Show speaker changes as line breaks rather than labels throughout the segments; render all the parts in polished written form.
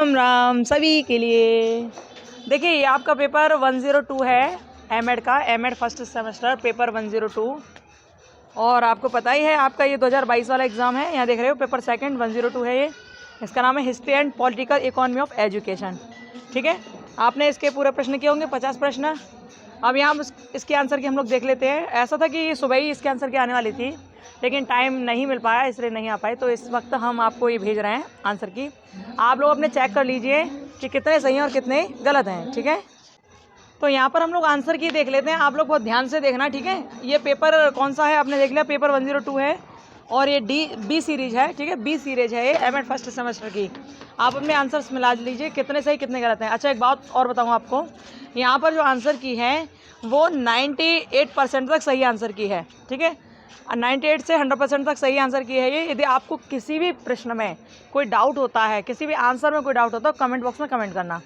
राम राम सभी के लिए। देखिए ये आपका पेपर 102 है एमएड का, एमएड फर्स्ट सेमेस्टर पेपर 102। और आपको पता ही है आपका ये 2022 वाला एग्ज़ाम है। यहाँ देख रहे हो पेपर सेकंड 102 है ये। इसका नाम है history and political economy of education. ठीक है, आपने इसके पूरे प्रश्न किए होंगे 50 प्रश्न। अब यहाँ इसके आंसर की हम लोग देख लेते हैं। ऐसा था कि सुबह ही इसके आंसर की आने वाली थी, लेकिन टाइम नहीं मिल पाया इसलिए नहीं आ पाई। तो इस वक्त हम आपको ये भेज रहे हैं आंसर की। आप लोग अपने चेक कर लीजिए कि कितने सही हैं और कितने गलत हैं। ठीक है, तो यहाँ पर हम लोग आंसर की देख लेते हैं। आप लोग बहुत ध्यान से देखना। ठीक है, ये पेपर कौन सा है आपने देख लिया, पेपर 102 है और ये बी सीरीज है। ठीक है, बी सीरीज है ये एमएड फर्स्ट सेमेस्टर की। आप अपने आंसर्स मिला लीजिए कितने सही कितने गलत हैं। अच्छा एक बात और बताऊँ आपको, यहाँ पर जो आंसर की है वो 98% तक सही आंसर की है। ठीक है, 98 से 100% तक सही आंसर की है ये। यदि आपको किसी भी प्रश्न में कोई डाउट होता है, किसी भी आंसर में कोई डाउट होता है तो कमेंट बॉक्स में कमेंट करना।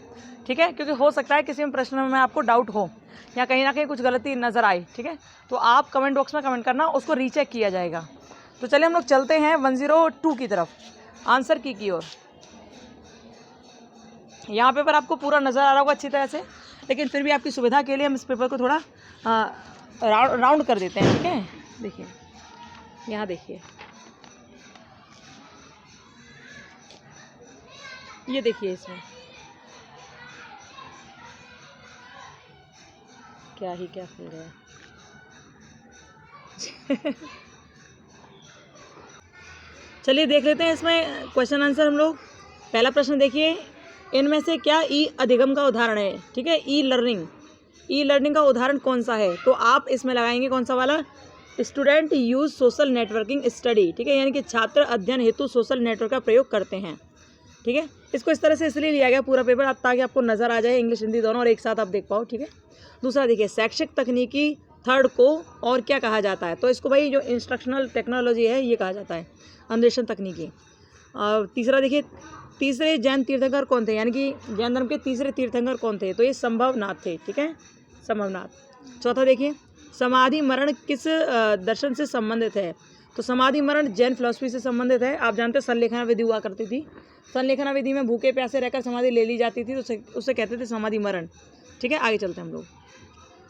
ठीक है, क्योंकि हो सकता है किसी भी प्रश्न में आपको डाउट हो या कहीं ना कहीं कुछ गलती नज़र आई। ठीक है, तो आप कमेंट बॉक्स में कमेंट करना, उसको रीचेक किया जाएगा। तो चलिए हम लोग चलते हैं 102 की तरफ, आंसर की ओर। यहाँ पेपर आपको पूरा नज़र आ रहा होगा अच्छी तरह से, लेकिन फिर भी आपकी सुविधा के लिए हम इस पेपर को थोड़ा राउंड कर देते हैं। ठीक है, देखिए यहाँ देखिए, ये देखिए इसमें क्या ही क्या खुल रहा है। चलिए देख लेते हैं इसमें क्वेश्चन आंसर हम लोग। पहला प्रश्न देखिए, इनमें से क्या ई अधिगम का उदाहरण है। ठीक है, ई लर्निंग का उदाहरण कौन सा है। तो आप इसमें लगाएंगे कौन सा वाला, student use social networking study. ठीक है, यानी कि छात्र अध्ययन हेतु सोशल नेटवर्क का प्रयोग करते हैं। ठीक है, इसको इस तरह से इसलिए लिया गया पूरा पेपर अब ताकि आपको नज़र आ जाए इंग्लिश हिंदी दोनों और एक साथ आप देख पाओ। ठीक है, दूसरा देखिए, शैक्षिक तकनीकी थर्ड को और क्या कहा जाता है। तो इसको भाई जो इंस्ट्रक्शनल टेक्नोलॉजी है ये कहा जाता है, अन्वेषण तकनीकी। और तीसरा देखिए, तीसरे जैन तीर्थंकर कौन थे, यानी कि जैन धर्म के तीसरे तीर्थंकर कौन थे। तो ये संभवनाथ थे। ठीक है, संभवनाथ। चौथा देखिए, समाधि मरण किस दर्शन से संबंधित है। तो समाधि मरण जैन फिलॉसफी से संबंधित है। आप जानते हैं संलेखना विधि हुआ करती थी, संलेखना विधि में भूखे प्यासे रहकर समाधि ले ली जाती थी, तो उससे कहते थे समाधि मरण। ठीक है, आगे चलते हैं हम लोग,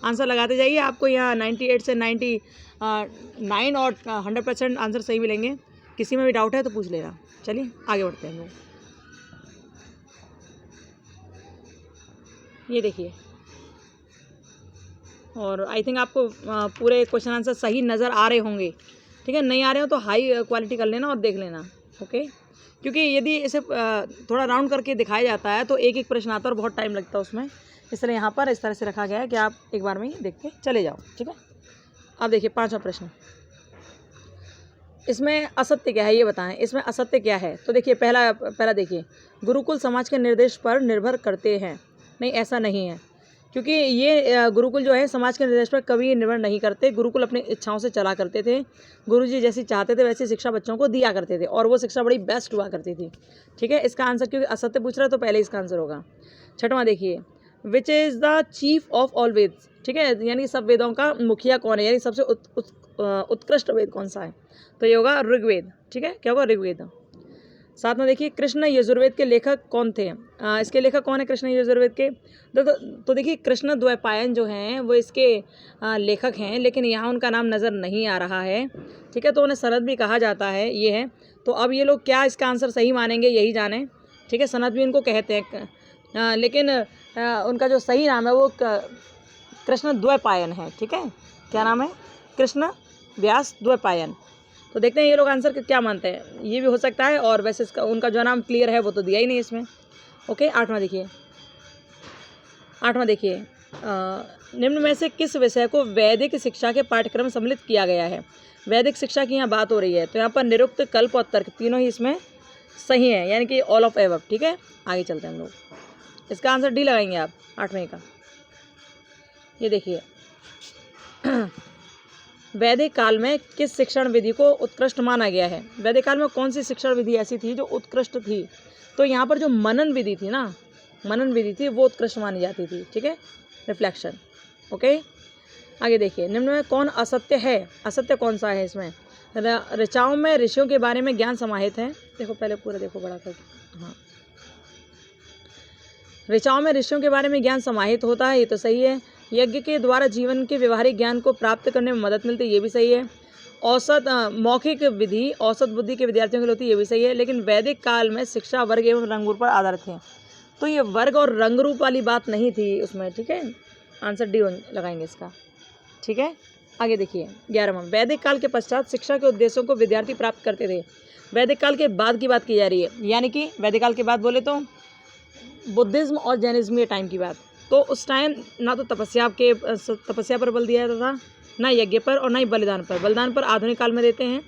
आंसर लगाते जाइए। आपको यहाँ 98 से 99 और 100% आंसर सही मिलेंगे। किसी में भी डाउट है तो पूछ लेना। चलिए आगे बढ़ते हैं हम लोग। ये देखिए, और आई थिंक आपको पूरे क्वेश्चन आंसर सही नज़र आ रहे होंगे। ठीक है, नहीं आ रहे हो तो हाई क्वालिटी कर लेना और देख लेना। ओके, क्योंकि यदि इसे थोड़ा राउंड करके दिखाया जाता है तो एक एक प्रश्न आता है और बहुत टाइम लगता है उसमें, इसलिए यहाँ पर इस तरह से रखा गया है कि आप एक बार में ही देख के चले जाओ। ठीक है, अब देखिए पांचवा प्रश्न, इसमें असत्य क्या है ये बताएं। इसमें असत्य क्या है। तो देखिए पहला देखिए, गुरुकुल समाज के निर्देश पर निर्भर करते हैं। नहीं, ऐसा नहीं है, क्योंकि ये गुरुकुल जो है समाज के निर्देश पर कभी निर्भर नहीं करते। गुरुकुल अपनी इच्छाओं से चला करते थे। गुरुजी जैसी चाहते थे वैसी शिक्षा बच्चों को दिया करते थे और वो शिक्षा बड़ी बेस्ट हुआ करती थी। ठीक है, इसका आंसर, क्योंकि असत्य पूछ रहा है तो पहले इसका आंसर होगा। छठवां देखिए, which is the chief of all Vedas. ठीक है, यानी सब वेदों का मुखिया कौन है, यानी सबसे उत्कृष्ट वेद कौन सा है। तो ये होगा ऋग्वेद। ठीक है, क्या होगा, ऋग्वेद। साथ में देखिए, कृष्ण यजुर्वेद के लेखक कौन थे। इसके लेखक कौन है कृष्ण यजुर्वेद के। तो देखिए, कृष्ण द्वैपायन जो हैं वो इसके लेखक हैं, लेकिन यहाँ उनका नाम नज़र नहीं आ रहा है। ठीक है, तो उन्हें सनद भी कहा जाता है, ये है। तो अब ये लोग क्या इसका आंसर सही मानेंगे यही जाने। ठीक है, सनद भी इनको कहते हैं, लेकिन उनका जो सही नाम है वो कृष्ण द्वैपायन है। ठीक है, क्या नाम है, कृष्ण व्यास द्वैपायन। तो देखते हैं ये लोग आंसर क्या मानते हैं, ये भी हो सकता है। और वैसे इसका उनका जो नाम क्लियर है वो तो दिया ही नहीं इसमें। ओके, आठवां देखिए, निम्न में से किस विषय को वैदिक शिक्षा के पाठ्यक्रम सम्मिलित किया गया है। वैदिक शिक्षा की यहाँ बात हो रही है, तो यहाँ पर निरुक्त, कल्प और तर्क तीनों ही इसमें सही है, यानी कि ऑल ऑफ एबव। ठीक है, आगे चलते हैं हम लोग। इसका आंसर डी लगाएंगे आप, 8वें का। ये देखिए, वैदिक काल में किस शिक्षण विधि को उत्कृष्ट माना गया है। वैदिक काल में कौन सी शिक्षण विधि ऐसी थी जो उत्कृष्ट थी। तो यहाँ पर जो मनन विधि थी ना, मनन विधि थी वो उत्कृष्ट मानी जाती थी। ठीक है, रिफ्लेक्शन। ओके, आगे देखिए, निम्न में कौन असत्य है। असत्य कौन सा है इसमें। ऋचाओं में ऋषियों के बारे में ज्ञान समाहित है। देखो पहले पूरा देखो बड़ा करके, हाँ ऋचाओं में ऋषियों के बारे में ज्ञान समाहित होता है, ये तो सही है। यज्ञ के द्वारा जीवन के व्यवहारिक ज्ञान को प्राप्त करने में मदद मिलती है, ये भी सही है। औसत मौखिक विधि औसत बुद्धि के विद्यार्थियों के लिए होती है, ये भी सही है। लेकिन वैदिक काल में शिक्षा वर्ग एवं रंग रूप पर आधारित है, तो ये वर्ग और रंग रूप वाली बात नहीं थी उसमें, ठीक है। आंसर डी लगाएंगे इसका, ठीक है। आगे देखिए 11वां, वैदिक काल के पश्चात शिक्षा के उद्देश्यों को विद्यार्थी प्राप्त करते थे। वैदिक काल के बाद की बात की जा रही है, यानी कि वैदिक काल के बाद बोले तो बुद्धिज्म और जैनिज्म के टाइम की बात। तो उस टाइम ना तो तपस्या पर बल दिया जाता था, ना यज्ञ पर और ना ही बलिदान पर। बलिदान पर आधुनिक काल में देते हैं,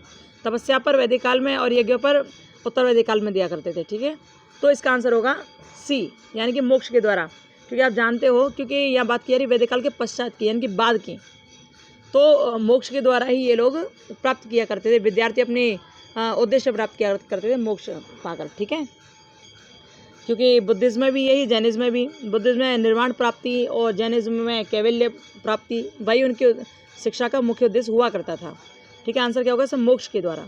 तपस्या पर वैदिक काल में और यज्ञ पर उत्तर वैदिक काल में दिया करते थे, ठीक है। तो इसका आंसर होगा सी, यानी कि मोक्ष के द्वारा, क्योंकि आप जानते हो क्योंकि यहाँ बात की जा रही वैदिक काल के पश्चात की, यानी कि बाद की। तो मोक्ष के द्वारा ही ये लोग प्राप्त किया करते थे, विद्यार्थी अपने उद्देश्य प्राप्त किया करते थे मोक्ष पाकर, ठीक है। क्योंकि बुद्धिज्म में भी यही, जैनिज्म में भी। बुद्धिज्म में निर्वाण प्राप्ति और जैनिज्म में कैवल्य प्राप्ति, वही उनकी शिक्षा का मुख्य उद्देश्य हुआ करता था, ठीक है। आंसर क्या होगा, सब मोक्ष के द्वारा।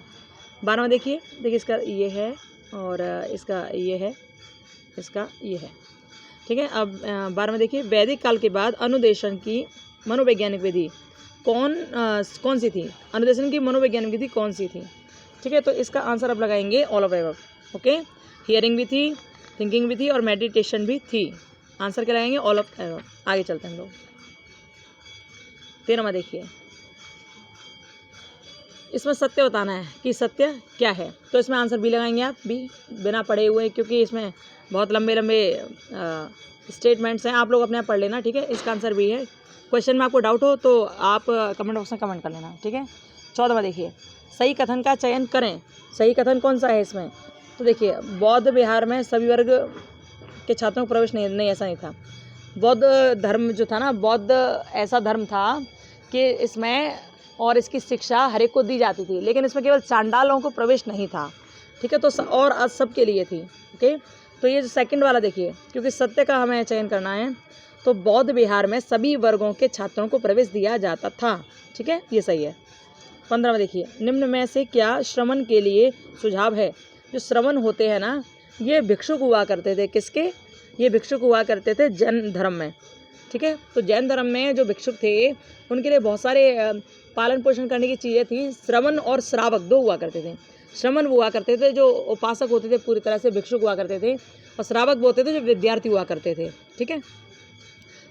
12वां देखिए इसका ये है और इसका ये है, इसका ये है, ठीक है। अब 12वां देखिए, वैदिक काल के बाद अनुदेशन की मनोवैज्ञानिक विधि कौन सी थी? अनुदेशन की मनोवैज्ञानिक विधि कौन सी थी, ठीक है। तो इसका आंसर आप लगाएंगे all of above, okay. Hearing भी थी, थिंकिंग भी थी और मेडिटेशन भी थी। आंसर क्या लगाएंगे, ऑल ऑफ एबव। आगे चलते हैं हम लोग 13वां देखिए, इसमें सत्य बताना है कि सत्य क्या है। तो इसमें आंसर बी लगाएंगे आप, बी, बिना पढ़े हुए, क्योंकि इसमें बहुत लंबे लंबे स्टेटमेंट्स हैं, आप लोग अपने आप पढ़ लेना, ठीक है। इसका आंसर बी है। क्वेश्चन में आपको डाउट हो तो आप कमेंट बॉक्स में कमेंट कर लेना, ठीक है। 14वां देखिए, सही कथन का चयन करें। सही कथन कौन सा है इसमें? तो देखिए, बौद्ध विहार में सभी वर्ग के छात्रों को प्रवेश नहीं, ऐसा नहीं था। बौद्ध धर्म जो था ना, बौद्ध ऐसा धर्म था कि इसमें और इसकी शिक्षा हर एक को दी जाती थी, लेकिन इसमें केवल चांडालों को प्रवेश नहीं था, ठीक है। तो और सब के लिए थी, ओके। तो ये जो सेकंड वाला देखिए, क्योंकि सत्य का हमें चयन करना है, तो बौद्ध विहार में सभी वर्गों के छात्रों को प्रवेश दिया जाता था, ठीक है, ये सही है। 15वां देखिए, निम्न में से क्या श्रमण के लिए सुझाव है? जो श्रमण होते हैं ना, ये भिक्षुक हुआ करते थे, किसके? ये भिक्षुक हुआ करते थे जैन धर्म में, ठीक है। तो जैन धर्म में जो भिक्षुक थे उनके लिए बहुत सारे पालन पोषण करने की चीज़ें थी। श्रमण और श्रावक दो हुआ करते थे। श्रमण हुआ करते थे जो उपासक होते थे, पूरी तरह से भिक्षुक हुआ करते थे, और श्रावक होते थे जो विद्यार्थी हुआ करते थे, ठीक है।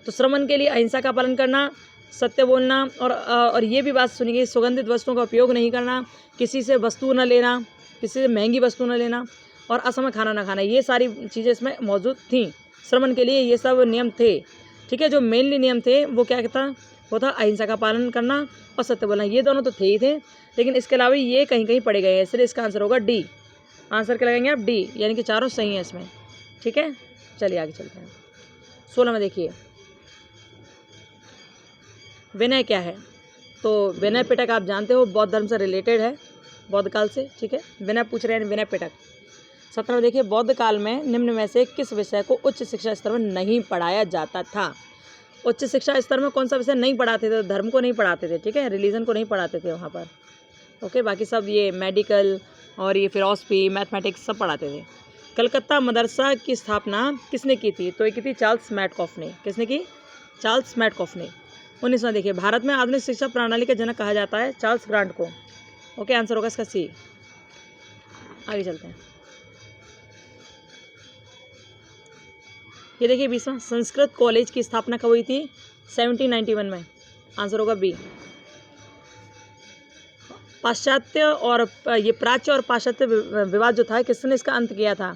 तो श्रमण के लिए अहिंसा का पालन करना, सत्य बोलना, और ये भी बात सुनिए, सुगंधित वस्तुओं का उपयोग नहीं करना, किसी से वस्तु न लेना, किसी से महंगी वस्तु न लेना, और असमय खाना न खाना, ये सारी चीज़ें इसमें मौजूद थीं। श्रमण के लिए ये सब नियम थे, ठीक है। जो मेनली नियम थे वो क्या था? वो था अहिंसा का पालन करना और सत्य बोलना। ये दोनों तो थे ही थे, लेकिन इसके अलावा ये कहीं कहीं पढ़े गए हैं, इसलिए इसका आंसर होगा डी। आंसर क्या लगाएंगे आप? डी, यानी कि चारों सही हैं इसमें, ठीक है। चलिए आगे चलते हैं। 16 में देखिए, विनय क्या है? तो विनय पिटक आप जानते हो, बौद्ध धर्म से रिलेटेड है, बौद्ध काल से, ठीक है। विनय पूछ रहे हैं, विनय पिटक। 17 में देखिए, बौद्ध काल में निम्न में से किस विषय को उच्च शिक्षा स्तर में नहीं पढ़ाया जाता था? उच्च शिक्षा स्तर में कौन सा विषय नहीं पढ़ाते थे? धर्म को नहीं पढ़ाते थे, ठीक है, रिलीजन को नहीं पढ़ाते थे वहाँ पर, ओके। बाकी सब ये मेडिकल और ये फिलॉसफी, मैथमेटिक्स सब पढ़ाते थे। कलकत्ता मदरसा की स्थापना किसने की थी? तो ये की थी चार्ल्स मैडकॉफ ने। किसने की? चार्ल्स मैडकॉफ ने। 19वां देखिए, भारत में आधुनिक शिक्षा प्रणाली का जनक कहा जाता है चार्ल्स ग्रांट को, ओके। आंसर होगा इसका सी। आगे चलते हैं। ये देखिए 20वां, संस्कृत कॉलेज की स्थापना कब हुई थी? 1791 में। आंसर होगा बी। पाश्चात्य और ये प्राच्य और पाश्चात्य विवाद जो था, किसने इसका अंत किया था?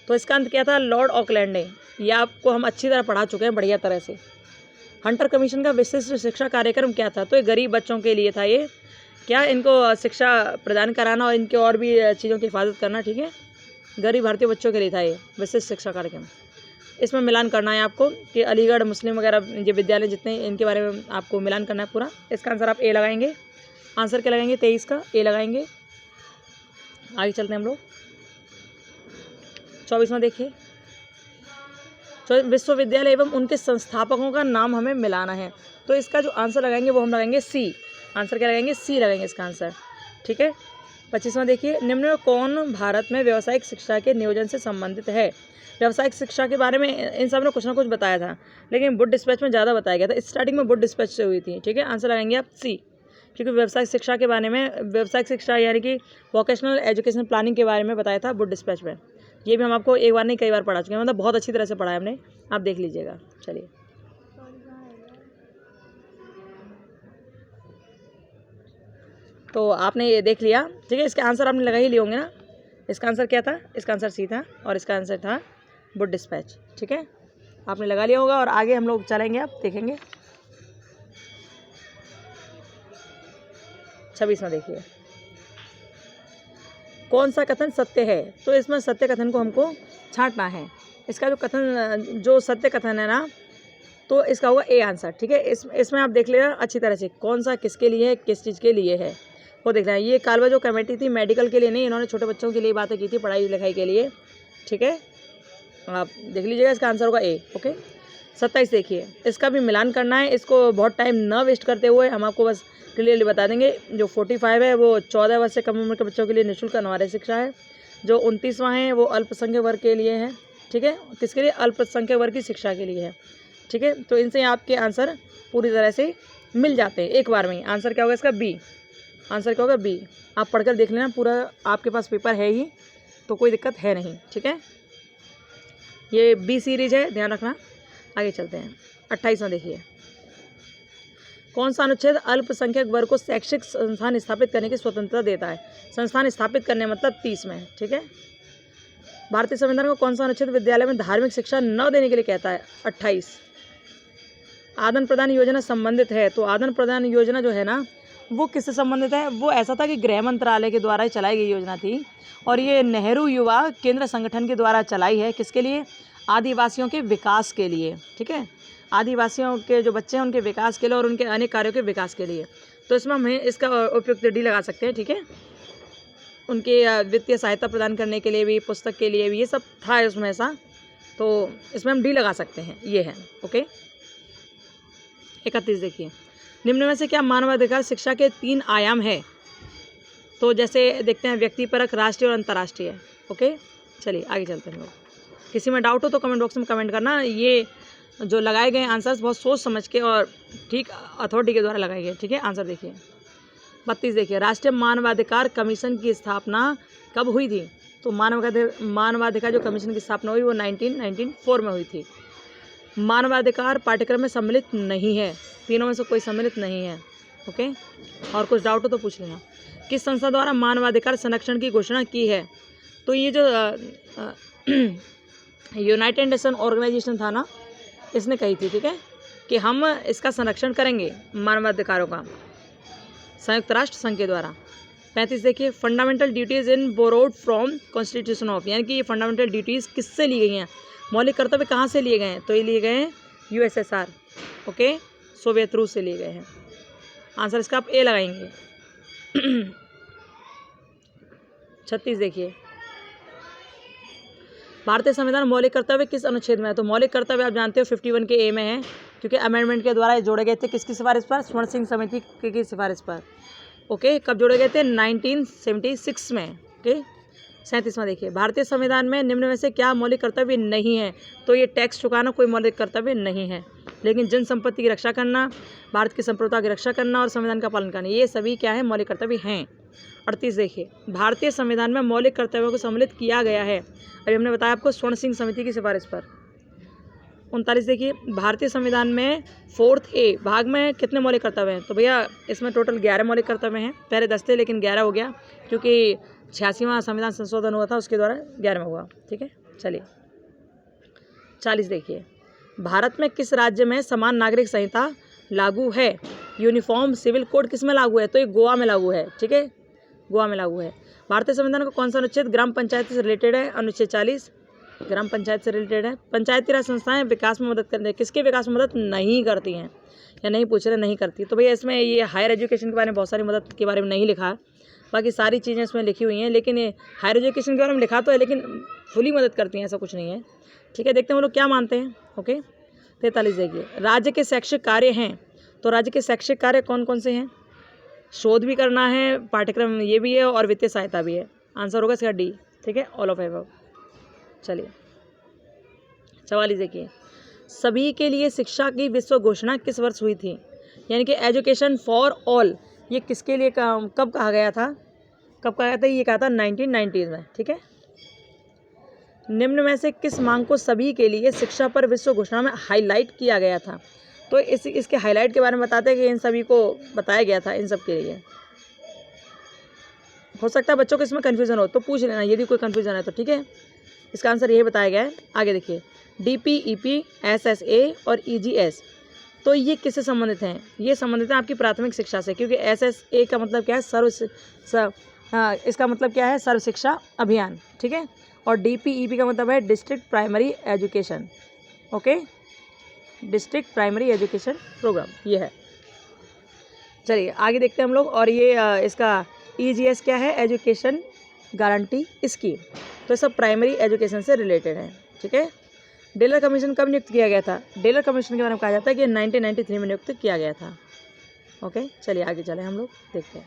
तो इसका अंत किया था लॉर्ड ऑकलैंड ने। यह आपको हम अच्छी तरह पढ़ा चुके हैं, बढ़िया तरह से। हंटर कमीशन का विशिष्ट शिक्षा कार्यक्रम क्या था? तो ये गरीब बच्चों के लिए था। ये क्या, इनको शिक्षा प्रदान कराना और इनके और भी चीज़ों की हिफाजत करना, ठीक है। गरीब भारतीय बच्चों के लिए था ये विशिष्ट शिक्षा कार्यक्रम। इसमें मिलान करना है आपको कि अलीगढ़ मुस्लिम वगैरह ये विद्यालय जितने, इनके बारे में आपको मिलान करना है पूरा। इसका आंसर आप ए लगाएंगे। आंसर क्या लगाएंगे? 23 का ए लगाएंगे। आगे चलते हैं हम लोग। 24वां देखिए, विश्वविद्यालय एवं उनके संस्थापकों का नाम हमें मिलाना है। तो इसका जो आंसर लगाएंगे वो हम लगाएंगे सी। आंसर क्या लगाएंगे? सी लगाएंगे इसका आंसर, ठीक है। 25वां देखिए, निम्न में कौन भारत में व्यावसायिक शिक्षा के नियोजन से संबंधित है? व्यावसायिक शिक्षा के बारे में इन सब ने कुछ ना कुछ बताया था, लेकिन वुड डिस्पैच में ज़्यादा बताया गया था। स्टार्टिंग में वुड डिस्पैच से हुई थी, ठीक है। आंसर लगाएंगे आप सी, क्योंकि व्यावसायिक शिक्षा के बारे में, व्यावसायिक शिक्षा यानी कि वोकेशनल एजुकेशन प्लानिंग के बारे में बताया था वुड डिस्पैच में। ये भी हम आपको एक बार नहीं कई बार पढ़ा चुके हैं, मतलब बहुत अच्छी तरह से पढ़ा है हमने, आप देख लीजिएगा। चलिए, तो आपने ये देख लिया, ठीक है। इसके आंसर आपने लगा ही लिए होंगे ना। इसका आंसर क्या था? इसका आंसर सी था और इसका आंसर था वुड डिस्पैच, ठीक है। आपने लगा लिया होगा और आगे हम लोग चलेंगे, आप देखेंगे। 26 में देखिए, कौन सा कथन सत्य है? तो इसमें सत्य कथन को हमको छांटना है। इसका जो कथन, जो सत्य कथन है ना, तो इसका होगा ए आंसर, ठीक है। इसमें आप देख लेना अच्छी तरह से, कौन सा किसके लिए है, किस चीज़ के लिए है, वो देखना है। ये कालवा जो कमेटी थी मेडिकल के लिए नहीं, इन्होंने छोटे बच्चों के लिए बातें की थी, पढ़ाई लिखाई के लिए, ठीक है। आप देख लीजिएगा, इसका आंसर होगा ए, ओके। 27 देखिए, इसका भी मिलान करना है। इसको बहुत टाइम न वेस्ट करते हुए हम आपको बस क्लियरली बता देंगे। जो 45 है वो 14 वर्ष से कम उम्र के बच्चों के लिए निःशुल्क अनिवार्य शिक्षा है। जो 29वां है वो अल्पसंख्यक वर्ग के लिए है, ठीक है। किसके लिए? अल्पसंख्यक वर्ग की शिक्षा के लिए है, ठीक है। तो इनसे आपके आंसर पूरी तरह से मिल जाते हैं एक बार में ही। आंसर क्या होगा इसका? बी। आंसर क्या होगा? बी। आप पढ़कर देख लेना, पूरा आपके पास पेपर है ही, तो कोई दिक्कत है नहीं, ठीक है। ये बी सीरीज है, ध्यान रखना। आगे चलते हैं, 28 में देखिए, कौन सा अनुच्छेद अल्पसंख्यक वर्ग को शैक्षिक संस्थान स्थापित करने की स्वतंत्रता देता है? संस्थान स्थापित करने मतलब 30 में, ठीक है। भारतीय संविधान को कौन सा अनुच्छेद विद्यालय में धार्मिक शिक्षा न देने के लिए कहता है? 28। आदान प्रदान योजना संबंधित है, तो आदान प्रदान योजना जो है ना, वो किससे संबंधित है? वो ऐसा था कि गृह मंत्रालय के द्वारा चलाई गई योजना थी, और ये नेहरू युवा केंद्र संगठन के द्वारा चलाई है। किसके लिए? आदिवासियों के विकास के लिए, ठीक है। आदिवासियों के जो बच्चे हैं उनके विकास के लिए और उनके अनेक कार्यों के विकास के लिए। तो इसमें हम इसका उपयुक्त डी लगा सकते हैं, ठीक है। उनके वित्तीय सहायता प्रदान करने के लिए भी, पुस्तक के लिए भी, ये सब था उसमें ऐसा, तो इसमें हम डी लगा सकते हैं, ये है, ओके। 31 देखिए, निम्न में से क्या मानवाधिकार शिक्षा के 3 आयाम है? तो जैसे देखते हैं, व्यक्तिपरक, राष्ट्रीय और अंतर्राष्ट्रीय, ओके। चलिए आगे चलते हैं लोग। किसी में डाउट हो तो कमेंट बॉक्स में कमेंट करना। ये जो लगाए गए आंसर्स बहुत सोच समझ के और ठीक अथॉरिटी के द्वारा लगाए गए, ठीक है। आंसर देखिए, 32 देखिए, राष्ट्रीय मानवाधिकार कमीशन की स्थापना कब हुई थी? तो मानवाधिकार जो कमीशन की स्थापना हुई वो 1994 में हुई थी। मानवाधिकार पाठ्यक्रम में सम्मिलित नहीं है, तीनों में से कोई सम्मिलित नहीं है, ओके। और कुछ डाउट हो तो पूछ लेना। किस संस्था द्वारा मानवाधिकार संरक्षण की घोषणा की है? तो ये जो यूनाइटेड नेशन ऑर्गेनाइजेशन था ना, इसने कही थी, ठीक है, कि हम इसका संरक्षण करेंगे मानवाधिकारों का, संयुक्त राष्ट्र संघ के द्वारा। 35 देखिए, fundamental duties in borrowed from constitution of, यानी कि ये फंडामेंटल ड्यूटीज़ किससे ली गई हैं? मौलिक कर्तव्य कहाँ से लिए गए हैं? तो ये लिए गए हैं यूएसएसआर, ओके, सोवियत रूस से लिए गए हैं। आंसर इसका आप ए लगाएंगे। 36 देखिए, भारतीय संविधान मौलिक कर्तव्य किस अनुच्छेद में है? तो मौलिक कर्तव्य आप जानते हो 51 के ए में है, क्योंकि अमेंडमेंट के द्वारा ये जोड़े गए थे। किसकी सिफारिश पर? स्वर्ण सिंह समिति की सिफारिश पर, ओके। कब जोड़े गए थे? 1976 में, ओके। 37 में देखिए, भारतीय संविधान में निम्न में से क्या मौलिक कर्तव्य नहीं है? तो ये टैक्स चुकाना कोई मौलिक कर्तव्य नहीं है, लेकिन जन संपत्ति की रक्षा करना, भारत की संप्रभुता की रक्षा करना और संविधान का पालन करना, ये सभी क्या है? मौलिक कर्तव्य हैं। 38 देखिए, भारतीय संविधान में मौलिक कर्तव्यों को सम्मिलित किया गया है, अभी हमने बताया आपको, स्वर्ण सिंह समिति की सिफारिश पर। 39 देखिए, भारतीय संविधान में 4th ए भाग में कितने मौलिक कर्तव्य हैं? तो भैया इसमें टोटल 11 मौलिक कर्तव्य हैं। पहले 10 थे लेकिन 11 हो गया, क्योंकि 86वां संविधान संशोधन हुआ था, उसके द्वारा 11वां हुआ, ठीक है। चलिए 40 देखिए, भारत में किस राज्य में समान नागरिक संहिता लागू है? यूनिफॉर्म सिविल कोड किस में लागू है? तो ये गोवा में लागू है, ठीक है, गोवा में लागू है। भारतीय संविधान का कौन सा अनुच्छेद ग्राम पंचायत से रिलेटेड है? अनुच्छेद 40 ग्राम पंचायत से रिलेटेड है। पंचायती राज संस्थाएं विकास में मदद करती हैं, किसके विकास में मदद नहीं करती हैं? या नहीं पूछ रहे, नहीं करती। तो भैया इसमें ये हायर एजुकेशन के बारे में बहुत सारी मदद के बारे में नहीं लिखा है, बाकी सारी चीज़ें इसमें लिखी हुई हैं, लेकिन ये हायर एजुकेशन के बारे में लिखा तो है, लेकिन फुली मदद करती हैं ऐसा कुछ नहीं है, ठीक है। देखते हैं वो लोग क्या मानते हैं, ओके। 43 देखिए, राज्य के शैक्षिक कार्य हैं, तो राज्य के शैक्षिक कार्य कौन कौन से हैं? शोध भी करना है, पाठ्यक्रम ये भी है और वित्तीय सहायता भी है। आंसर होगा इसका डी, ठीक है, ऑल ऑफ एबव। चलिए 44 देखिए, सभी के लिए शिक्षा की विश्व घोषणा किस वर्ष हुई थी? यानी कि एजुकेशन फॉर ऑल, ये किसके लिए कब कहा गया था? कब कहा गया था? ये कहा था 1990 में। ठीक है। निम्न में से किस मांग को सभी के लिए शिक्षा पर विश्व घोषणा में हाईलाइट किया गया था? तो इसके हाईलाइट के बारे में बताते हैं कि इन सभी को बताया गया था, इन सब के लिए। हो सकता है बच्चों को इसमें कन्फ्यूज़न हो तो पूछ लेना यदि कोई कन्फ्यूज़न है तो। ठीक है, इसका आंसर यही बताया गया है। आगे देखिए, DPEP, SSA और EGS, तो ये किससे संबंधित हैं? ये संबंधित हैं आपकी प्राथमिक शिक्षा से, क्योंकि SSA का मतलब क्या है? इसका मतलब क्या है? सर्व शिक्षा अभियान। ठीक है। और DPEP का मतलब है district primary education. Okay, district primary education programme ये है। चलिए आगे देखते हैं हम लोग। और ये इसका EGS क्या है? Education guarantee scheme. तो सब प्राइमरी एजुकेशन से रिलेटेड है। ठीक है। डेलर कमीशन कब नियुक्त किया गया था? डेलर कमीशन के बारे में कहा जाता है कि 1993 में नियुक्त किया गया था। ओके, चलिए आगे चले हम लोग देखते हैं।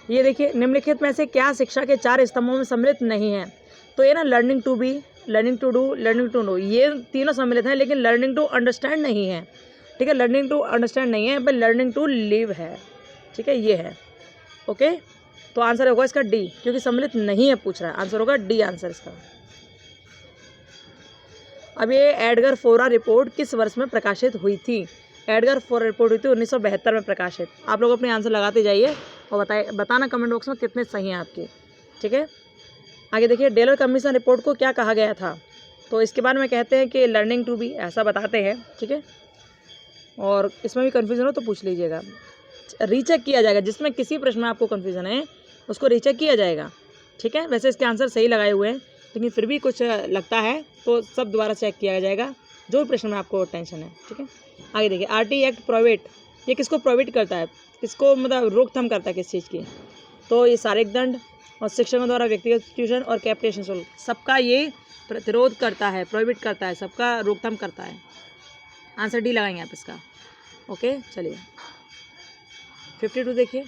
ये देखिए, निम्नलिखित में से क्या शिक्षा के 4 स्तंभों में सम्मिलित नहीं है? तो ये ना learning to be, learning to do, learning to know, ये तीनों सम्मिलित हैं, लेकिन लर्निंग टू अंडरस्टैंड नहीं है। ठीक है, लर्निंग टू अंडरस्टैंड नहीं है, पर लर्निंग टू लिव है। ठीक है, ये है। ओके, तो आंसर होगा इसका डी, क्योंकि सम्मिलित नहीं है पूछ रहा है। आंसर होगा डी आंसर इसका। अब ये एडगर फोरा रिपोर्ट किस वर्ष में प्रकाशित हुई थी? एडगर फोरा रिपोर्ट हुई थी 1972 में प्रकाशित। आप लोग अपने आंसर लगाते जाइए और बताना कमेंट बॉक्स में कितने सही हैं आपके। ठीक है। आगे देखिए, डेलर कमीशन रिपोर्ट को क्या कहा गया था? तो इसके बारे में कहते हैं कि लर्निंग टू बी, ऐसा बताते हैं। ठीक है, और इसमें भी कन्फ्यूज़न हो तो पूछ लीजिएगा, रीचेक किया जाएगा। जिसमें किसी प्रश्न में आपको कन्फ्यूज़न है उसको रीचेक किया जाएगा। ठीक है, वैसे इसके आंसर सही लगाए हुए हैं, लेकिन फिर भी कुछ लगता है तो सब दोबारा चेक किया जाएगा, जो भी प्रश्न में आपको टेंशन है। ठीक है। आगे देखिए, RT एक्ट प्रोहिबिट, ये किसको प्रोहिबिट करता है? किसको मतलब रोकथाम करता है किस चीज़ की? तो ये शारीरिक दंड और शिक्षकों द्वारा व्यक्तिगत ट्यूशन और कैपिटेशन शुल्क, सबका ये प्रतिरोध करता है, प्रोहिबिट करता है, सबका रोकथाम करता है। आंसर डी लगाएंगे आप इसका। ओके, चलिए 52 देखिए,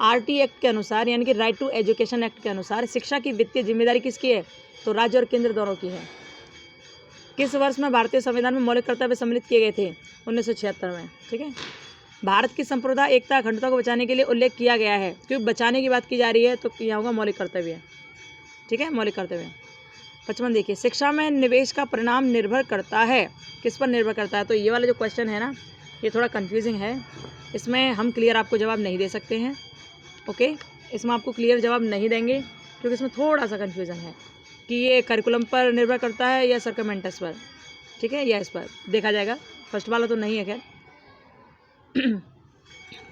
RT एक्ट के अनुसार, यानी कि राइट टू एजुकेशन एक्ट के अनुसार शिक्षा की वित्तीय जिम्मेदारी किसकी है? तो राज्य और केंद्र दोनों की है। किस वर्ष में भारतीय संविधान में मौलिक कर्तव्य सम्मिलित किए गए थे? 1976 में। ठीक है। भारत की संप्रभुता, एकता, अखंडता को बचाने के लिए उल्लेख किया गया है, क्योंकि बचाने की बात की जा रही है तो यहाँ होगा मौलिक कर्तव्य। ठीक है, मौलिक कर्तव्य। 55 देखिए, शिक्षा में निवेश का परिणाम निर्भर करता है, किस पर निर्भर करता है? तो ये वाला जो क्वेश्चन है ना, ये थोड़ा कंफ्यूजिंग है, इसमें हम क्लियर आपको जवाब नहीं दे सकते हैं। ओके, इसमें आपको क्लियर जवाब नहीं देंगे, क्योंकि इसमें थोड़ा सा कन्फ्यूज़न है कि ये करिकुलम पर निर्भर करता है या सर्कममेंटस पर। ठीक है, या इस पर देखा जाएगा। फर्स्ट वाला तो नहीं है खैर।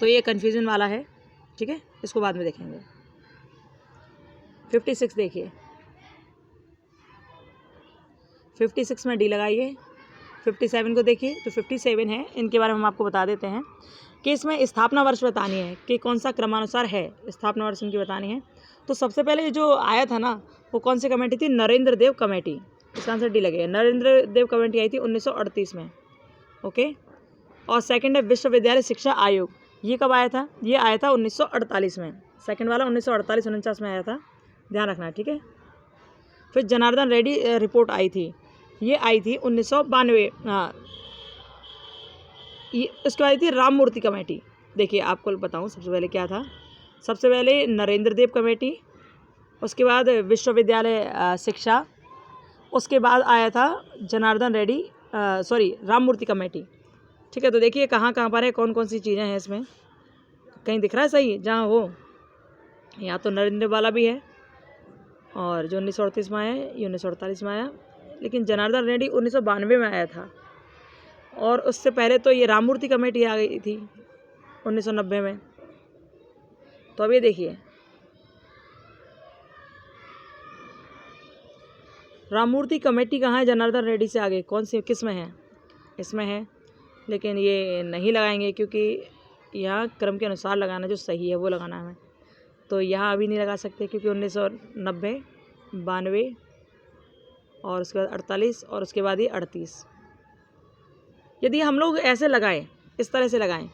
तो ये कन्फ्यूजन वाला है। ठीक है, इसको बाद में देखेंगे। 56 देखिए, 56 में डी लगाइए। 57 को देखिए, तो 57 है, इनके बारे में हम आपको बता देते हैं कि इसमें स्थापना वर्ष बतानी है कि कौन सा क्रमानुसार है, स्थापना वर्ष इनकी बतानी है। तो सबसे पहले जो आया था ना, वो कौन सी कमेटी थी? नरेंद्र देव कमेटी। इसका आंसर डी लगेगा। नरेंद्र देव कमेटी आई थी 1938 में। ओके, और सेकंड है विश्वविद्यालय शिक्षा आयोग। ये कब आया था? ये आया था 1948 में। सेकंड वाला 1948-49 में आया था, ध्यान रखना है। ठीक है। फिर जनार्दन रेड्डी रिपोर्ट आई थी, ये आई थी 1992। हाँ, ये उसके बाद आई थी राममूर्ति कमेटी। देखिए आपको बताऊँ सबसे पहले क्या था। सबसे पहले नरेंद्र देव कमेटी, उसके बाद विश्वविद्यालय शिक्षा, उसके बाद आया था जनार्दन रेड्डी राममूर्ति कमेटी। ठीक है, तो देखिए कहाँ कहाँ पर है, कौन कौन सी चीज़ें हैं इसमें, कहीं दिख रहा है सही जहाँ हो? यहाँ तो नरेंद्र वाला भी है, और जो 1938 में आया है ये 1948 में आया, लेकिन जनार्दन रेड्डी 1992 में आया था, और उससे पहले तो ये राममूर्ति कमेटी आ गई थी 1990 में। तो अब ये देखिए, राममूर्ति कमेटी कहाँ है? जनार्दन रेड्डी से आगे कौन सी, किस में है? इसमें है, लेकिन ये नहीं लगाएंगे क्योंकि यहाँ क्रम के अनुसार लगाना जो सही है वो लगाना है। तो यहाँ अभी नहीं लगा सकते क्योंकि 1990, 92 और उसके बाद 48 और उसके बाद ये 38। यदि हम लोग ऐसे लगाएं, इस तरह से लगाएं,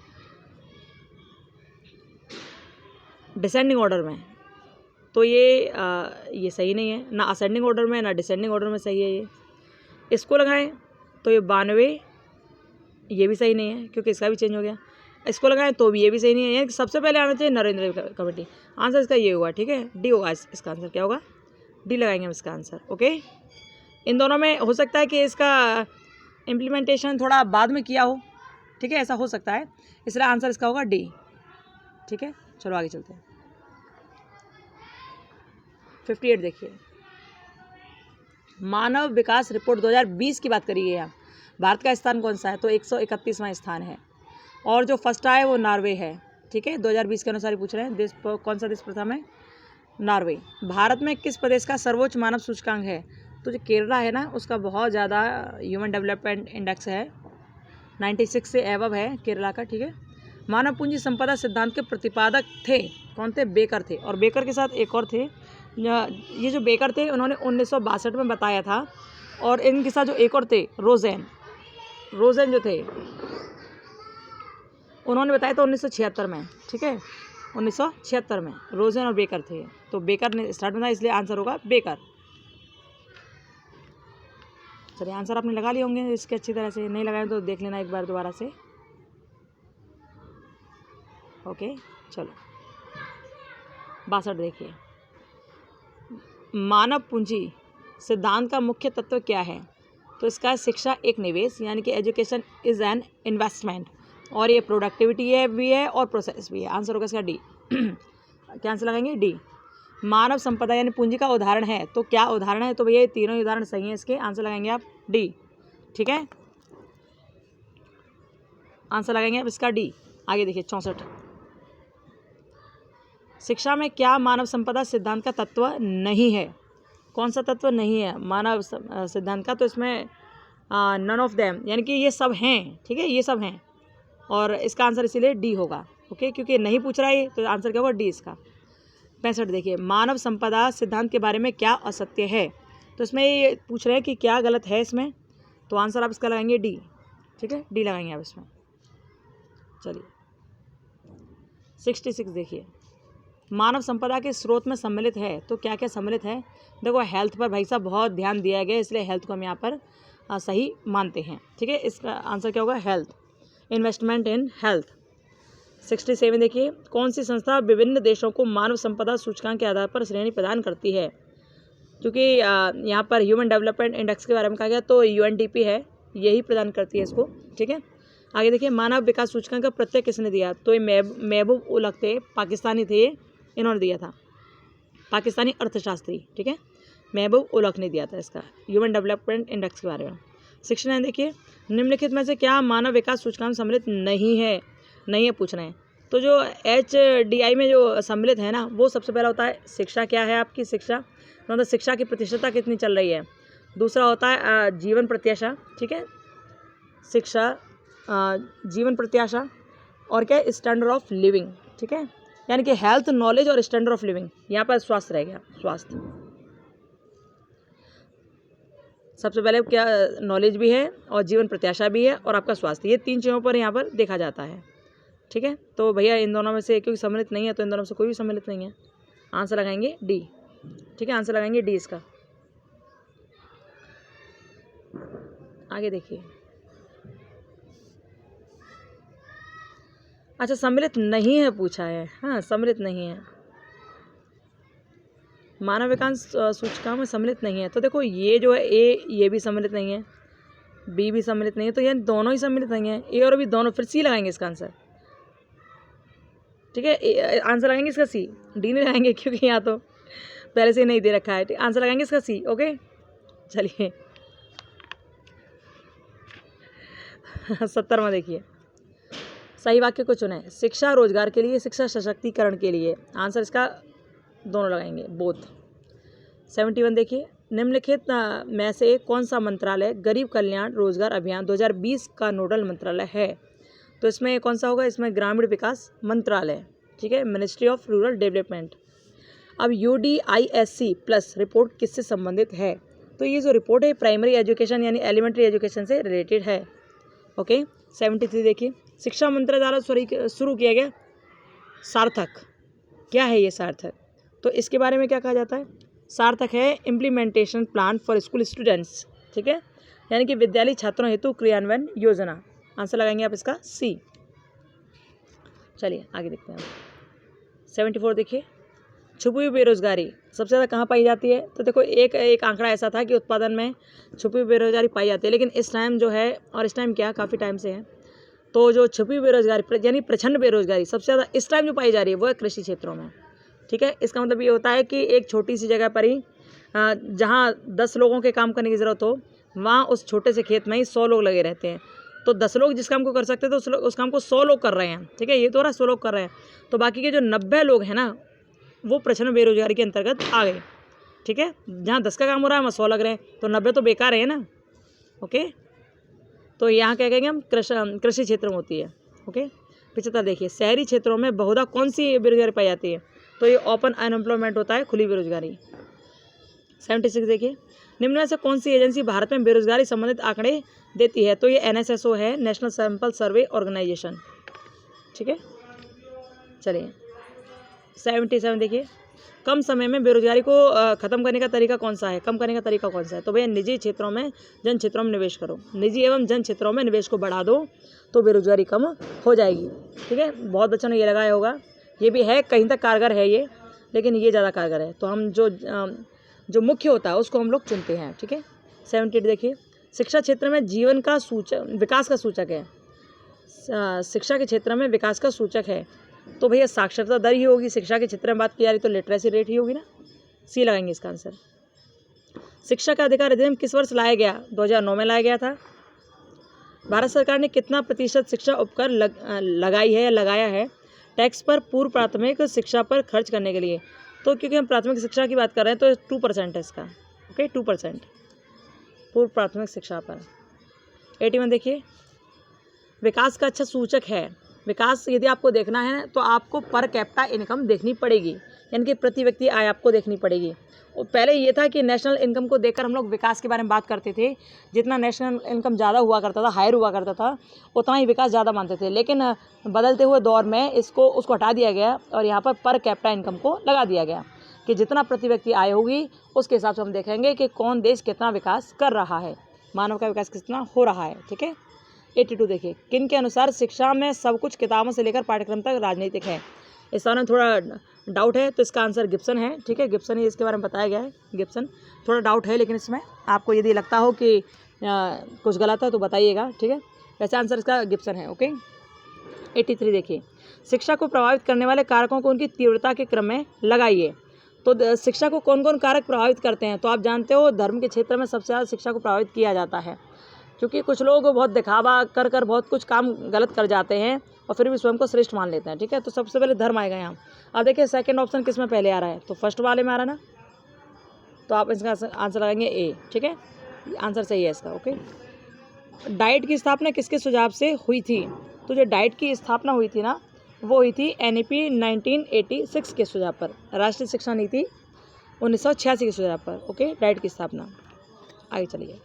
डिसेंडिंग ऑर्डर में, तो ये सही नहीं है, ना असेंडिंग ऑर्डर में ना डिसेंडिंग ऑर्डर में सही है। ये इसको लगाएं तो ये 92, ये भी सही नहीं है क्योंकि इसका भी चेंज हो गया। इसको लगाएं तो भी ये भी सही नहीं है, यानी सबसे पहले आना चाहिए नरेंद्र कमेटी। आंसर इसका ये हुआ, ठीक है, डी होगा इसका आंसर। क्या होगा? डी लगाएंगे हम इसका आंसर। ओके, इन दोनों में हो सकता है कि इसका इम्प्लीमेंटेशन थोड़ा बाद में किया हो, ठीक है, ऐसा हो सकता है, इसलिए आंसर इसका होगा डी। ठीक है, चलो आगे चलते हैं। 58 देखिए, मानव विकास रिपोर्ट 2020 की बात करी है यहाँ। भारत का स्थान कौन सा है? तो 131वां स्थान है, और जो फर्स्ट आया है वो नॉर्वे है। ठीक है, 2020 के अनुसार ही पूछ रहे हैं। देश कौन सा देश प्रथम है? नॉर्वे। भारत में किस प्रदेश का सर्वोच्च मानव सूचकांक है? तो जो केरला है ना, उसका बहुत ज़्यादा ह्यूमन डेवलपमेंट इंडेक्स है, 96 से एबव है केरला का। ठीक है, मानव पूंजी संपदा सिद्धांत के प्रतिपादक थे कौन थे? बेकर थे, और बेकर के साथ एक और थे। ये जो बेकर थे उन्होंने 1962 में बताया था, और इनके साथ जो एक और थे रोजेन जो थे उन्होंने बताया था 1976 में। ठीक है, 1976 में रोजेन और बेकर थे, तो बेकर ने स्टार्ट बनाया, इसलिए आंसर होगा बेकर। चलिए, आंसर आपने लगा लिए होंगे इसके अच्छी तरह से, नहीं लगाए तो देख लेना एक बार दोबारा से। ओके, चलो 62 देखिए, मानव पूंजी सिद्धांत का मुख्य तत्व क्या है? तो इसका शिक्षा एक निवेश, यानी कि एजुकेशन इज़ एन इन्वेस्टमेंट, और ये प्रोडक्टिविटी है भी है और प्रोसेस भी है। आंसर होगा इसका डी। क्या आंसर लगाएंगे? डी। मानव संपदा यानी पूंजी का उदाहरण है, तो क्या उदाहरण है? तो भैया ये तीनों ही उदाहरण सही हैं, इसके आंसर लगाएंगे आप डी। ठीक है, आंसर लगाएंगे आप इसका डी। आगे देखिए 64, शिक्षा में क्या मानव संपदा सिद्धांत का तत्व नहीं है? कौन सा तत्व नहीं है मानव सिद्धांत का? तो इसमें नन ऑफ देम, यानी कि ये सब हैं। ठीक है, ये सब हैं, और इसका आंसर इसीलिए डी होगा। ओके, क्योंकि नहीं पूछ रहा है तो आंसर क्या होगा? डी इसका। 65 देखिए, मानव संपदा सिद्धांत के बारे में क्या असत्य है? तो इसमें ये पूछ रहे हैं कि क्या गलत है इसमें, तो आंसर आप इसका लगाएंगे डी। ठीक है, डी लगाएंगे आप इसमें। चलिए 66 देखिए, मानव संपदा के स्रोत में सम्मिलित है, तो क्या क्या सम्मिलित है? देखो, हेल्थ पर भाई साहब बहुत ध्यान दिया गया, इसलिए हेल्थ को हम यहाँ पर सही मानते हैं। ठीक है, इसका आंसर क्या होगा? Health, investment in health. 67 देखिए, कौन सी संस्था विभिन्न देशों को मानव संपदा सूचकांक के आधार पर श्रेणी प्रदान करती है? क्योंकि यहाँ पर ह्यूमन डेवलपमेंट इंडेक्स के बारे में कहा गया, तो UNDP है, यही प्रदान करती है इसको। ठीक है, आगे देखिए, मानव विकास सूचकांक का प्रत्यय किसने दिया? तो ये महबूब उल हक थे, पाकिस्तानी थे, इन्होंने दिया था, पाकिस्तानी अर्थशास्त्री। ठीक है, महबूब उल हक ने दिया था इसका ह्यूमन डेवलपमेंट इंडेक्स के बारे में। 69 देखिए, निम्नलिखित में से क्या मानव विकास सूचकांक सम्मिलित नहीं है पूछ रहे हैं। तो जो HDI में जो सम्मिलित है ना, वो सबसे पहला होता है शिक्षा। क्या है आपकी शिक्षा? मतलब शिक्षा की प्रतिशतता कितनी चल रही है। दूसरा होता है जीवन प्रत्याशा। ठीक है, शिक्षा, जीवन प्रत्याशा, और क्या है? Standard of living. ठीक है, यानी कि हेल्थ, नॉलेज और स्टैंडर्ड ऑफ लिविंग। यहाँ पर स्वास्थ्य रह गया, स्वास्थ्य सबसे पहले। क्या? नॉलेज भी है और जीवन प्रत्याशा भी है और आपका स्वास्थ्य, ये तीन चीज़ों पर यहाँ पर देखा जाता है। ठीक है, तो भैया इन दोनों में से क्योंकि सम्मिलित नहीं है, तो इन दोनों में से कोई भी सम्मिलित नहीं है, आंसर लगाएंगे डी। ठीक है, आंसर लगाएंगे डी इसका। आगे देखिए, अच्छा सम्मिलित नहीं है पूछा है। हाँ, सम्मिलित नहीं है, मानव विकास सूचकांक में सम्मिलित नहीं है। तो देखो, ये जो है ए, ये भी सम्मिलित नहीं है, बी भी सम्मिलित नहीं है, तो ये दोनों ही सम्मिलित नहीं है, ए और बी दोनों। फिर सी लगाएंगे इसका आंसर। ठीक है, आंसर लगाएंगे इसका सी, डी नहीं लगाएंगे क्योंकि यहाँ तो पहले से ही नहीं दे रखा है। आंसर लगाएंगे इसका सी। ओके, चलिए 70वां देखिए, सही वाक्य को चुने। शिक्षा रोजगार के लिए, शिक्षा सशक्तिकरण के लिए। आंसर इसका दोनों लगाएंगे, बोथ। 71 देखिए, निम्नलिखित में से कौन सा मंत्रालय गरीब कल्याण रोजगार अभियान 2020 का नोडल मंत्रालय है? तो इसमें कौन सा होगा? इसमें ग्रामीण विकास मंत्रालय। ठीक है, मिनिस्ट्री ऑफ रूरल डेवलपमेंट। अब UDISC प्लस रिपोर्ट किससे संबंधित है? तो ये जो रिपोर्ट है प्राइमरी एजुकेशन यानी एलिमेंट्री एजुकेशन से रिलेटेड है। ओके, 73 देखिए, शिक्षा मंत्रालय द्वारा शुरू किया गया सार्थक। क्या है ये सार्थक? तो इसके बारे में क्या कहा जाता है? सार्थक है implementation plan for school students, ठीक है, यानी कि विद्यालय छात्रों हेतु क्रियान्वयन योजना। आंसर लगाएंगे आप इसका सी। चलिए आगे देखते हैं। 74 देखिए, छुपी हुई बेरोजगारी सबसे ज़्यादा कहाँ पाई जाती है? तो देखो एक आंकड़ा ऐसा था कि उत्पादन में छुपी हुई बेरोजगारी पाई जाती है, लेकिन इस टाइम जो है, और इस टाइम क्या काफ़ी टाइम से है, तो जो छुपी हुई बेरोजगारी यानी प्रचंड बेरोजगारी सबसे ज़्यादा इस टाइम जो पाई जा रही है वो है कृषि क्षेत्रों में, ठीक है। इसका मतलब ये होता है कि एक छोटी सी जगह पर ही जहाँ 10 लोगों के काम करने की ज़रूरत हो, वहाँ उस छोटे से खेत में ही 100 लोग लगे रहते हैं। तो 10 लोग जिस काम को कर सकते हैं तो उस काम को 100 लोग कर रहे हैं, ठीक है। ये तो हो रहा 100 लोग कर रहे हैं, तो बाकी के जो 90 लोग हैं ना, वो प्रचंड बेरोजगारी के अंतर्गत आ गए, ठीक है। जहाँ 10 का काम हो रहा है वहाँ 100 लग रहे हैं, तो 90 तो बेकार है ना, ओके। तो यहाँ क्या कहेंगे हम? कृषि क्षेत्र में होती है, ओके। 75 देखिए, शहरी क्षेत्रों में बहुधा कौन सी बेरोजगारी पाई जाती है? तो ये ओपन अनएम्प्लॉयमेंट होता है, खुली बेरोजगारी। 76 देखिए, निम्न में से कौन सी एजेंसी भारत में बेरोजगारी संबंधित आंकड़े देती है? तो ये NSSO है, नेशनल सैंपल सर्वे ऑर्गेनाइजेशन, ठीक है। चलिए 77 देखिए, कम समय में बेरोजगारी को ख़त्म करने का तरीका कौन सा है? कम करने का तरीका कौन सा है? तो भैया निजी क्षेत्रों में, जन क्षेत्रों में निवेश करो, निजी एवं जन क्षेत्रों में निवेश को बढ़ा दो तो बेरोजगारी कम हो जाएगी, ठीक है। बहुत बच्चों ने ये लगाया होगा, ये भी है कहीं तक कारगर है ये, लेकिन ये ज़्यादा कारगर है, तो हम जो मुख्य होता है उसको हम लोग चुनते हैं, ठीक है। 78 देखिए, शिक्षा क्षेत्र में जीवन का सूचक, विकास का सूचक है, शिक्षा के क्षेत्र में विकास का सूचक है, तो भैया साक्षरता दर ही होगी। शिक्षा के क्षेत्र में बात की जा रही तो लिटरेसी रेट ही होगी ना, सी लगाएंगे इसका आंसर। शिक्षा का अधिकार अधिनियम किस वर्ष लाया गया? 2009 में लाया गया था। भारत सरकार ने कितना प्रतिशत शिक्षा उपकर लगाई है या लगाया है टैक्स पर पूर्व प्राथमिक शिक्षा पर खर्च करने के लिए? तो क्योंकि हम प्राथमिक शिक्षा की बात कर रहे हैं तो 2% है इसका, ओके, 2% पूर्व प्राथमिक शिक्षा पर। 81 देखिए, विकास का अच्छा सूचक है। विकास यदि आपको देखना है तो आपको पर कैपिटा इनकम देखनी पड़ेगी, यानी कि प्रति व्यक्ति आय आपको देखनी पड़ेगी। और पहले ये था कि नेशनल इनकम को देखकर हम लोग विकास के बारे में बात करते थे, जितना नेशनल इनकम ज़्यादा हुआ करता था, हायर हुआ करता था, उतना ही विकास ज़्यादा मानते थे। लेकिन बदलते हुए दौर में उसको हटा दिया गया और यहाँ पर कैपिटा इनकम को लगा दिया गया कि जितना प्रति व्यक्ति आय होगी उसके हिसाब से हम देखेंगे कि कौन देश कितना विकास कर रहा है, मानव का विकास कितना हो रहा है, ठीक है। 82 देखिए, किन के अनुसार शिक्षा में सब कुछ किताबों से लेकर पाठ्यक्रम तक राजनीतिक है? इस बारे में थोड़ा डाउट है, तो इसका आंसर गिब्सन है, ठीक है। गिब्सन ही इसके बारे में बताया गया है, गिब्सन। थोड़ा डाउट है, लेकिन इसमें आपको यदि लगता हो कि कुछ गलत है तो बताइएगा, ठीक है। वैसे आंसर इसका गिब्सन है, ओके। 83 देखिए, शिक्षा को प्रभावित करने वाले कारकों को उनकी तीव्रता के क्रम में लगाइए। तो शिक्षा को कौन कौन कारक प्रभावित करते हैं? तो आप जानते हो धर्म के क्षेत्र में सबसे ज़्यादा शिक्षा को प्रभावित किया जाता है, क्योंकि कुछ लोग बहुत दिखावा कर बहुत कुछ काम गलत कर जाते हैं और फिर भी स्वयं को श्रेष्ठ मान लेते हैं, ठीक है। तो सबसे पहले धर्म आएगा यहाँ। अब देखिए सेकंड ऑप्शन किस में पहले आ रहा है? तो फर्स्ट वाले में आ रहा है ना, तो आप इसका आंसर लगाएंगे ए, ठीक है। आंसर सही है इसका, ओके। डाइट की स्थापना किसके सुझाव से हुई थी? तो जो डाइट की स्थापना हुई थी ना, वो हुई थी NEP 1986 के सुझाव पर, राष्ट्रीय शिक्षा नीति 1986 के सुझाव पर, ओके। डाइट की स्थापना। आगे चलिए,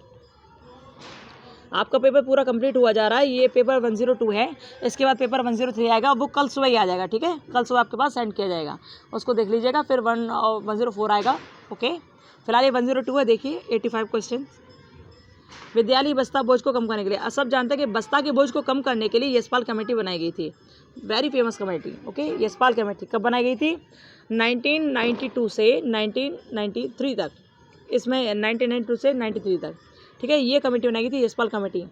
आपका पेपर पूरा कंप्लीट हुआ जा रहा है, ये पेपर 102 है। इसके बाद पेपर 103 आएगा, वो कल सुबह ही आ जाएगा, ठीक है। कल सुबह आपके पास सेंड किया जाएगा, उसको देख लीजिएगा। फिर 104 आएगा, ओके। फिलहाल ये 102 है। देखिए 85 क्वेश्चन, विद्यालय बस्ता बोझ को कम करने के लिए। सब जानते हैं कि बस्ता के बोझ को कम करने के लिए यशपाल कमेटी बनाई गई थी, very famous committee, okay. Yashpal committee कब बनाई गई थी? 1992 से 1993 तक, इसमें 1992 से 93 तक, ठीक है। ये कमेटी बनाई गई थी, यशपाल कमेटी।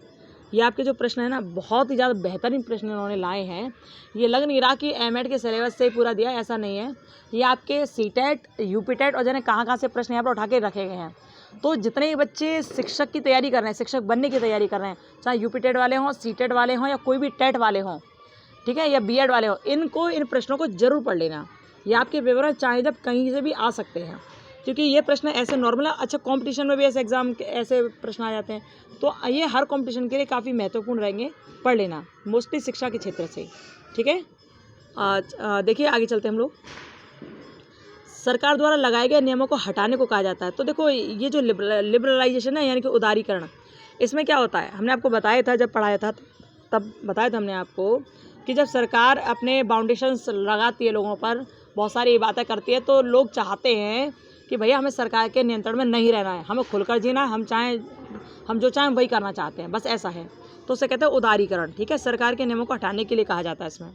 ये आपके जो प्रश्न है ना, बहुत ही ज़्यादा बेहतरीन प्रश्न इन्होंने लाए हैं। ये लग नहीं रहा कि एमएड के सिलेबस से ही पूरा दिया, ऐसा नहीं है। ये आपके सीटेट, यूपीटेट और जाने कहाँ से प्रश्न यहाँ पर उठा के रखे गए हैं। तो जितने भी बच्चे शिक्षक की तैयारी कर रहे हैं, शिक्षक बनने की तैयारी कर रहे हैं, चाहे यूपीटेट वाले हों, सीटेट वाले हों या कोई भी टेट वाले हों, ठीक है, या बीएड वाले हों, इनको इन प्रश्नों को जरूर पढ़ लेना। ये आपके पेपर में चाहे जब कहीं से भी आ सकते हैं, क्योंकि ये प्रश्न ऐसे नॉर्मल है। अच्छा, कंपटीशन में भी ऐसे एग्जाम के ऐसे प्रश्न आ जाते हैं, तो ये हर कंपटीशन के लिए काफ़ी महत्वपूर्ण रहेंगे, पढ़ लेना, मोस्टली शिक्षा के क्षेत्र से, ठीक है। देखिए आगे चलते हैं हम लोग। सरकार द्वारा लगाए गए नियमों को हटाने को कहा जाता है। तो देखो ये जो लिबरलाइजेशन है, यानी कि उदारीकरण, इसमें क्या होता है? हमने आपको बताया था, जब पढ़ाया था तब बताया था हमने आपको कि जब सरकार अपने बाउंडेशंस लगाती है लोगों पर, बहुत सारी बातें करती है, तो लोग चाहते हैं कि भैया हमें सरकार के नियंत्रण में नहीं रहना है, हमें खुलकर जीना है, हम जो चाहें वही करना चाहते हैं, बस ऐसा है। तो उसे कहते हैं उदारीकरण। ठीक है, सरकार के नियमों को हटाने के लिए कहा जाता है इसमें।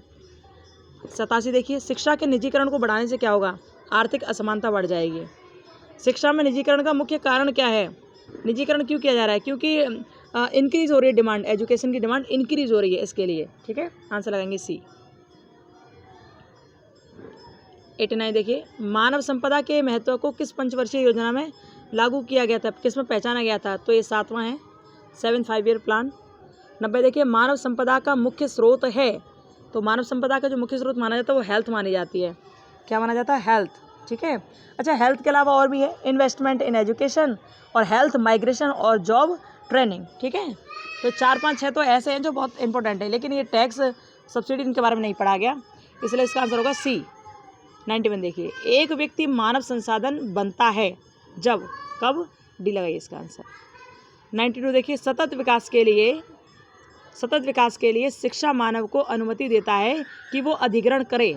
87 देखिए, शिक्षा के निजीकरण को बढ़ाने से क्या होगा? आर्थिक असमानता बढ़ जाएगी। शिक्षा में निजीकरण का मुख्य कारण क्या है? निजीकरण क्यों किया जा रहा है? क्योंकि इंक्रीज हो रही है डिमांड, एजुकेशन की डिमांड इंक्रीज हो रही है, इसके लिए। ठीक है, आंसर लगाएंगे सी। 89 देखिए, मानव संपदा के महत्व को किस पंचवर्षीय योजना में लागू किया गया था, किस में पहचाना गया था? तो ये 7वां है, 7th 5-year प्लान। 90 देखिए, मानव संपदा का मुख्य स्रोत है, तो मानव संपदा का जो मुख्य स्रोत माना जाता है वो हेल्थ मानी जाती है। क्या माना जाता है? हेल्थ। ठीक है, अच्छा, हेल्थ के अलावा और भी है, इन्वेस्टमेंट इन एजुकेशन और हेल्थ, माइग्रेशन और जॉब ट्रेनिंग। ठीक है, तो 4, 5, 6 तो ऐसे हैं जो बहुत इंपॉर्टेंट है, लेकिन ये टैक्स, सब्सिडी, इनके बारे में नहीं पढ़ा गया, इसलिए इसका आंसर होगा सी। 91 देखिए, एक व्यक्ति मानव संसाधन बनता है जब, कब? डी लगाइए इसका आंसर। 92 देखिए, सतत विकास के लिए शिक्षा मानव को अनुमति देता है कि वो अधिग्रहण करे,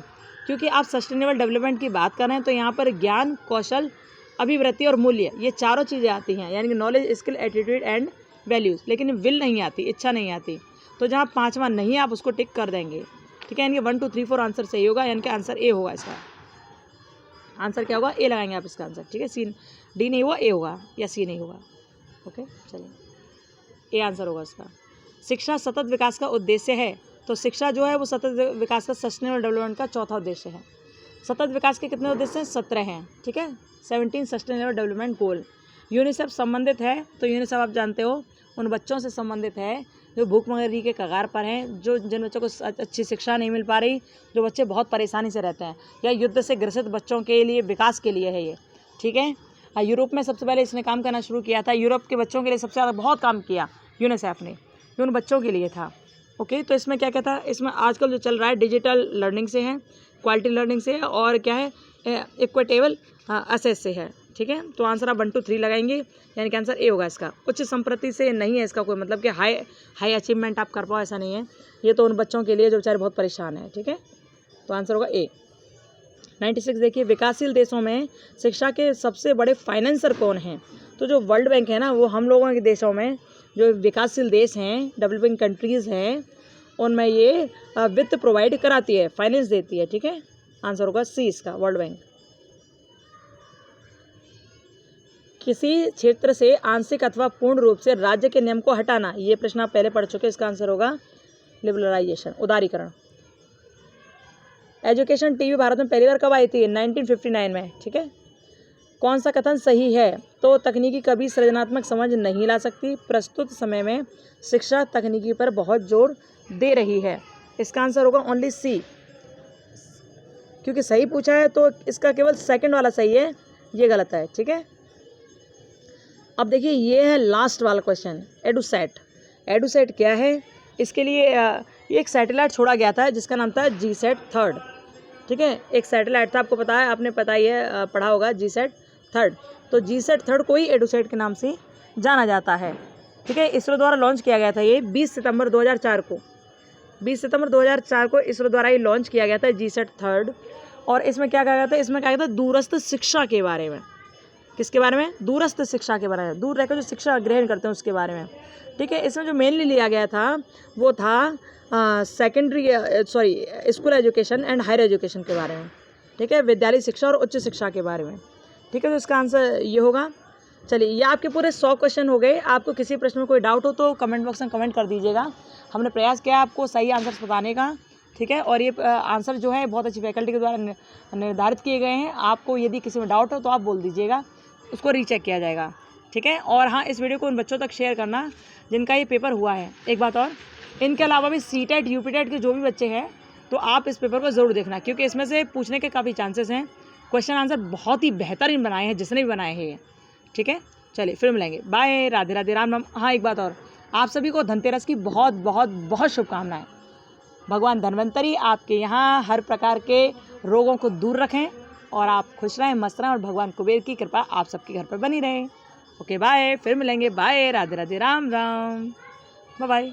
क्योंकि आप सस्टेनेबल डेवलपमेंट की बात कर रहे हैं, तो यहाँ पर ज्ञान, कौशल, अभिवृत्ति और मूल्य, ये चारों चीज़ें आती हैं, यानी कि knowledge, skill, attitude and values, लेकिन विल नहीं आती, इच्छा नहीं आती। तो जहाँ 5वां नहीं, आप उसको टिक कर देंगे। ठीक है, यानी कि 1, 2, 3, 4 आंसर सही होगा, यानी कि आंसर ए होगा इसका। आंसर क्या होगा? ए लगाएंगे आप इसका आंसर। ठीक है, सी, डी नहीं हुआ, ए होगा, या सी नहीं होगा। ओके, चलिए, ए आंसर होगा इसका। शिक्षा सतत विकास का उद्देश्य है, तो शिक्षा जो है वो सतत विकास का, सस्टेनेबल डेवलपमेंट का चौथा उद्देश्य है। सतत विकास के कितने उद्देश्य हैं? 17 हैं। ठीक है, 17 सस्टेनेबल डेवलपमेंट गोल। यूनिसेफ संबंधित है, तो यूनिसेफ आप जानते हो उन बच्चों से संबंधित है जो भूखमरी के कगार पर हैं, जिन बच्चों को अच्छी शिक्षा नहीं मिल पा रही, जो बच्चे बहुत परेशानी से रहते हैं, या युद्ध से ग्रसित बच्चों के लिए, विकास के लिए है ये। ठीक है, यूरोप में सबसे पहले इसने काम करना शुरू किया था, यूरोप के बच्चों के लिए सबसे ज़्यादा बहुत काम किया यूनिसेफ ने, ये उन बच्चों के लिए था। ओके, तो इसमें क्या कहता है? इसमें आजकल जो चल रहा है डिजिटल लर्निंग से है, क्वालिटी लर्निंग से है, और क्या है, इक्विटेबल असेस से है। ठीक है, तो आंसर आप 1, 2, 3 लगाएंगे, यानी कि आंसर ए होगा इसका। उच्च संप्रति से नहीं है इसका कोई मतलब कि हाई अचीवमेंट आप कर पाओ, ऐसा नहीं है, ये तो उन बच्चों के लिए जो बेचारे बहुत परेशान हैं। ठीक है, तो आंसर होगा ए। 96 देखिए, विकासशील देशों में शिक्षा के सबसे बड़े फाइनेंसर कौन हैं? तो जो वर्ल्ड बैंक है ना, वो हम लोगों के देशों में, जो विकासशील देश हैं, डेवलपिंग कंट्रीज़ हैं, उनमें ये वित्त प्रोवाइड कराती है, फाइनेंस देती है। ठीक है, आंसर होगा सी इसका, वर्ल्ड बैंक। किसी क्षेत्र से आंशिक अथवा पूर्ण रूप से राज्य के नियम को हटाना, ये प्रश्न आप पहले पढ़ चुके, इसका आंसर होगा लिबरलाइजेशन, उदारीकरण। एजुकेशन टीवी भारत में पहली बार कब आई थी? 1959 में। ठीक है, कौन सा कथन सही है? तो तकनीकी कभी सृजनात्मक समझ नहीं ला सकती, प्रस्तुत समय में शिक्षा तकनीकी पर बहुत जोर दे रही है, इसका आंसर होगा ओनली सी, क्योंकि सही पूछा है तो इसका केवल सेकंड वाला सही है, ये गलत है। ठीक है, अब देखिए, ये है लास्ट वाला क्वेश्चन, एडुसेट। एडुसेट क्या है? इसके लिए ये एक सैटेलाइट छोड़ा गया था जिसका नाम था जीसैट 3। ठीक है, एक सैटेलाइट था, आपको पता है, आपने पता ही है, पढ़ा होगा, जीसैट 3। तो जीसैट 3 को ही एडुसेट के नाम से जाना जाता है। ठीक है, इसरो द्वारा लॉन्च किया गया था ये 20 सितंबर 2004 को। 20 सितंबर 2004 को इसरो द्वारा ये लॉन्च किया गया था, जीसैट 3। और इसमें क्या कहा गया था? इसमें कहा गया था दूरस्थ शिक्षा के बारे में। किसके बारे में? दूरस्थ शिक्षा के बारे में, दूर रहकर जो शिक्षा ग्रहण करते हैं उसके बारे में। ठीक है, इसमें जो मेनली लिया गया था वो था school education and higher education के बारे में। ठीक है, विद्यालय शिक्षा और उच्च शिक्षा के बारे में। ठीक है, तो इसका आंसर ये होगा। चलिए, ये आपके पूरे 100 क्वेश्चन हो गए। आपको किसी प्रश्न में कोई डाउट हो तो कमेंट बॉक्स में कमेंट कर दीजिएगा। हमने प्रयास किया आपको सही आंसर बताने का। ठीक है, और ये आंसर जो है बहुत अच्छी फैकल्टी के द्वारा निर्धारित किए गए हैं। आपको यदि किसी में डाउट हो तो आप बोल दीजिएगा, उसको रीचेक किया जाएगा। ठीक है, और हाँ, इस वीडियो को उन बच्चों तक शेयर करना जिनका ये पेपर हुआ है। एक बात और, इनके अलावा भी सीटेट, यूपीटेट के जो भी बच्चे हैं, तो आप इस पेपर को ज़रूर देखना, क्योंकि इसमें से पूछने के काफ़ी चांसेस हैं। क्वेश्चन आंसर बहुत ही बेहतरीन बनाए हैं जिसने भी बनाए हैं ये। ठीक है, चलिए फिर मिलेंगे, बाय, राधे राधे, राम राम। हाँ, एक बात और, आप सभी को धनतेरस की बहुत बहुत बहुत शुभकामनाएं। भगवान धन्वंतरी आपके यहाँ हर प्रकार के रोगों को दूर रखें और आप खुश रहें, मस्त रहें, और भगवान कुबेर की कृपा आप सबके घर पर बनी रहे। ओके, बाय, फिर मिलेंगे, bye, Radhe Radhe, Ram Ram, bye bye.